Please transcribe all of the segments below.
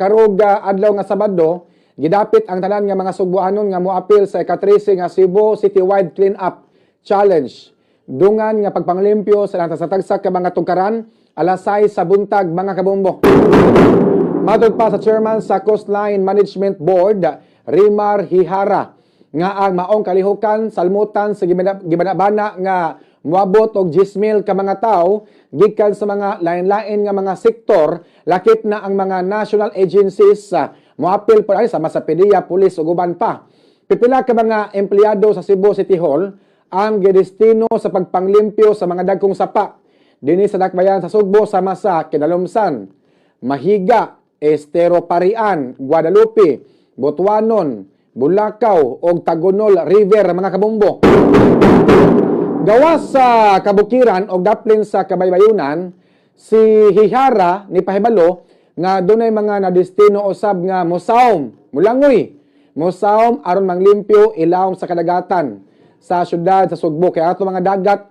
karog adlaw nga Sabado, gidapit ang tanan nga mga Sugboanon nga moapil sa ika-13 nga Cebu Citywide Clean Up Challenge. Dungan nga pagpanglimpyo sa tagsa ka mga tugkaran alas 6 sa buntag mga kabombo. Matod pa sa chairman sa Coastline Management Board, Rimar Hihara, nga ang maong kalihukan salmutan sa gibanabana nga muabot og 10,000 ka mga tawo gikan sa mga lain-lain nga mga sektor, lakip na ang mga national agencies moapil pa sa Masapedia, Police ug uban pa. Pipila ka mga empleyado sa Cebu City Hall ang gidestino sa pagpanglimpyo sa mga dagkong sapa dinhi sa dakbayan sa Sugbo sama sa Kinalumsan, Mahiga, Estero Parian, Guadalupe, Butuanon, Bulacau ug Tagonol River mga kabombo. Gawas sa kabukiran o daplin sa Kabaybayunan, si Hihara ni pahibalo nga dunay mga nadestino usab nga mosaom, mulangoy, mosaom aron manglimpyo ilawom sa kadagatan sa syudad sa Sugbo. Kaya ato mga dagat,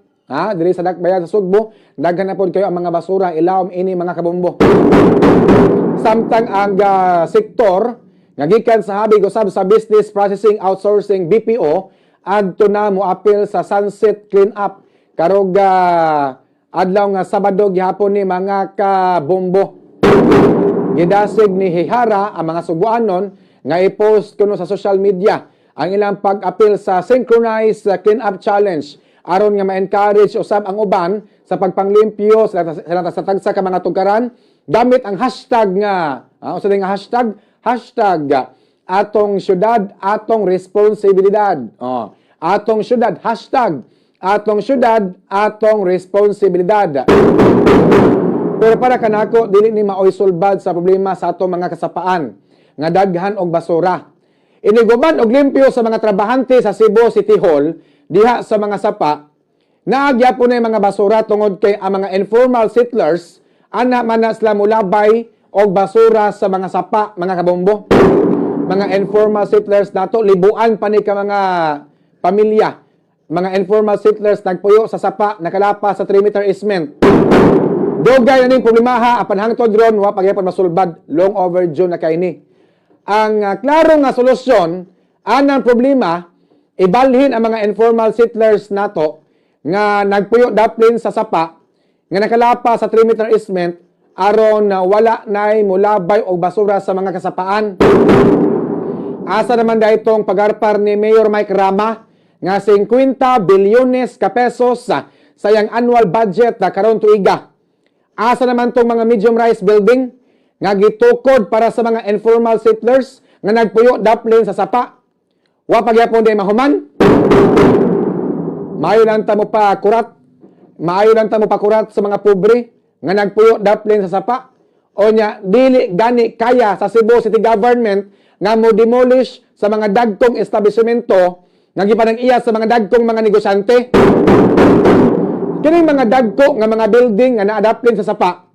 diri sa dakbayan sa Sugbo, daghan na pod kayo ang mga basura ilawom ini mga kabombo. Samtang ang sektor nga gikan sa habig usab sa Business Processing Outsourcing BPO adto na moapil sa Sunset Clean Up karog adlaw nga Sabado gihapon ni mga kabombo. Gidasig ni Hihara ang mga Sugboanon nga i-post kuno sa social media ang ilang pag-apil sa Synchronized Clean Up Challenge aron nga ma-encourage usab ang uban sa pagpanglimpyo sa tagsa ka mga tugkaran gamit ang hashtag nga hashtag atong syudad, atong responsibilidad. Atong syudad, hashtag atong syudad, atong responsibilidad. Pero para kanako, dili ni maoy sulbad sa problema sa atong mga kasapaan, nga daghan og basura. Iniguban og limpyo sa mga trabahante sa Cebu City Hall, diha sa mga sapa, naagyapon na mga basura tungod kay ang mga informal settlers, ana man na sila mulabay og basura sa mga sapa, mga kabombo. Mga informal settlers nato, libuan pa ni ka mga pamilya. Mga informal settlers nagpuyo sa sapa, nakalapa sa 3-meter easement. Dugay na ning problemaha, apan hangtod ron, wa pagyapon masulbad, long overdue na kaini. Ang klaro nga solusyon, anang problema, ibalhin ang mga informal settlers nato, nga nagpuyo daplin sa sapa, nga nakalapa sa 3-meter easement, aron wala na'y mulabay o basura sa mga kasapaan. Asa naman da itong pagarpar ni Mayor Mike Rama nga 50 bilyones ka pesos sa sayang annual budget na karon tuiga. Asa naman tong mga medium rise building nga gitukod para sa mga informal settlers nga nagpuyo daplin sa sapa. Wa pagyapon day mahuman. Maayo lang ta mo pa kurat. Maayo lang ta mo pa kurat sa mga pobre nga nagpuyo daplin sa sapa. O nya dili gani kaya sa Cebu City Government nga mo demolish sa mga dagkong establishmento nga gipanag-iya sa mga dagkong mga negosyante. Kining mga dagko nga mga building nga naadaplin sa sapa,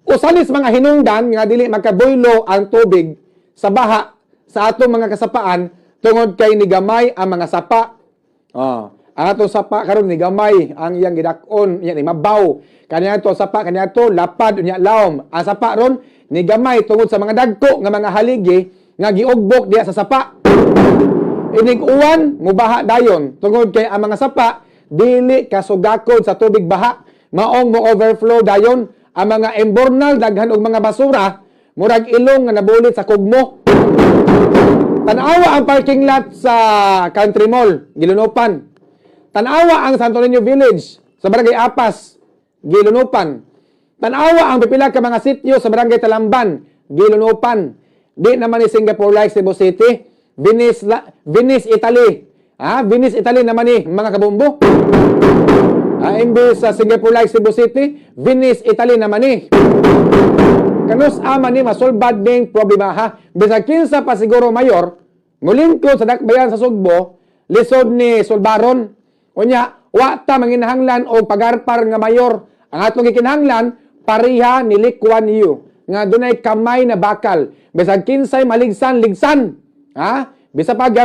usalis mga hinungdan nga dili magkaboylo ang tubig sa baha sa atong mga kasapaan tungod kay nigamay ang mga sapa. Ang atong sapa karon nigamay ang iyang gidak-on, iya ni mabaw. Kaniya to sapa, kaniya to lapad unya lawom. Ang sapa ron nigamay tungod sa mga dagko nga mga haligi nga giugbok diya sa sapa. Inig-uwan, mubaha dayon. Tungod kay ang mga sapa, dili kasugakod sa tubig baha. Maong mo overflow dayon. Ang mga embornal, daghan og mga basura, murag ilong nga nabulit sa kugmo. Tanawa ang parking lot sa Country Mall, Gilunupan. Tanawa ang Santo Niño Village sa Barangay Apas, Gilunupan. Tanawa ang pipila ka mga sityo sa Barangay Talamban, Gilunupan. Di naman ni Singapore like Cebu City. Venice, Italy. Venice, Italy naman ni mga kabombo. Imbis sa Singapore like Cebu City, Venice, Italy naman ni. Kanus ama ni masulbad ning problema ha. Bisag kinsa pa siguro mayor, mulingkod sa dakbayan sa Sugbo, lisod ni Sulbaron. Unya, wa ta manginahanglan og pagarpar nga mayor. Ang atong gikinahanglan, pareha ni Lee Kuan Yew nga dunay kamay na bakal. Bisag kinsay maligsan, ligsan. Bisa pag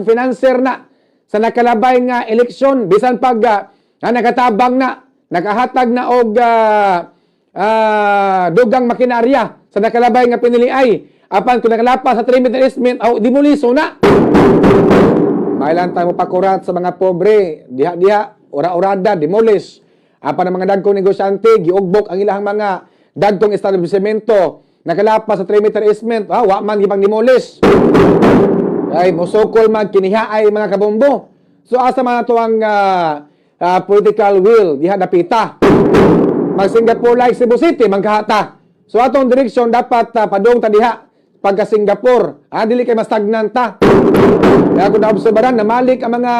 financer na sa nakalabay nga eleksyon, bisan pag nakatabang na, nakahatag na og dugang makinarya sa nakalabay nga piniliay. Apan kung nakalapas sa 3 meter easement, demolisyon na. Mailan tayo pakurat sa mga pobre, diha-diha, ora-orada, demolish. Apan ang mga dagkong negosyante, giugbok ang ilang mga dagkong establishmento, nakalapas sa 3 meter easement, wa man gipang demolish. Ay, musukol man, kinihaay mga kabombo. So, asa man ito ang political will, diha dapita. Mag-Singapore like Cebu City, magkahata. So, atong direksyon dapat padung ta diha pagka-Singapore. Dili kay mas stagnant ta. Kaya kung naobserbaran, namalik ang mga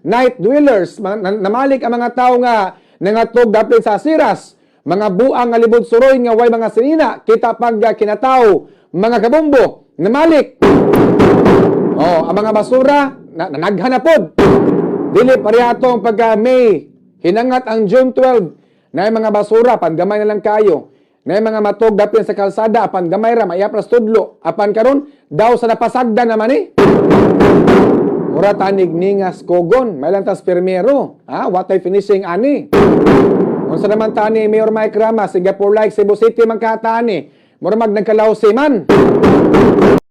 night dwellers, namalik ang mga tao nga nangatog dapat sa siras, mga buang nga libod suroy nga way mga sinina, kita pag kinataw, mga kabombo, namalik. Ang mga basura, nanaghanapod. Dili parehatong pagka May, hinangat ang June 12, na yung mga basura, pangamay na lang kayo. Na yung mga matog dapin sa kalsada, apan gamay ra, mayapras tudlo. Apan karon daw sa napasagda naman Mura tanig ningas kogon, may lang tas permero. What ay finishing ani? Kung sa naman tani, Mayor Mike Rama, Singapore like Cebu City, magkatani. Mura mag nagkalawsi man.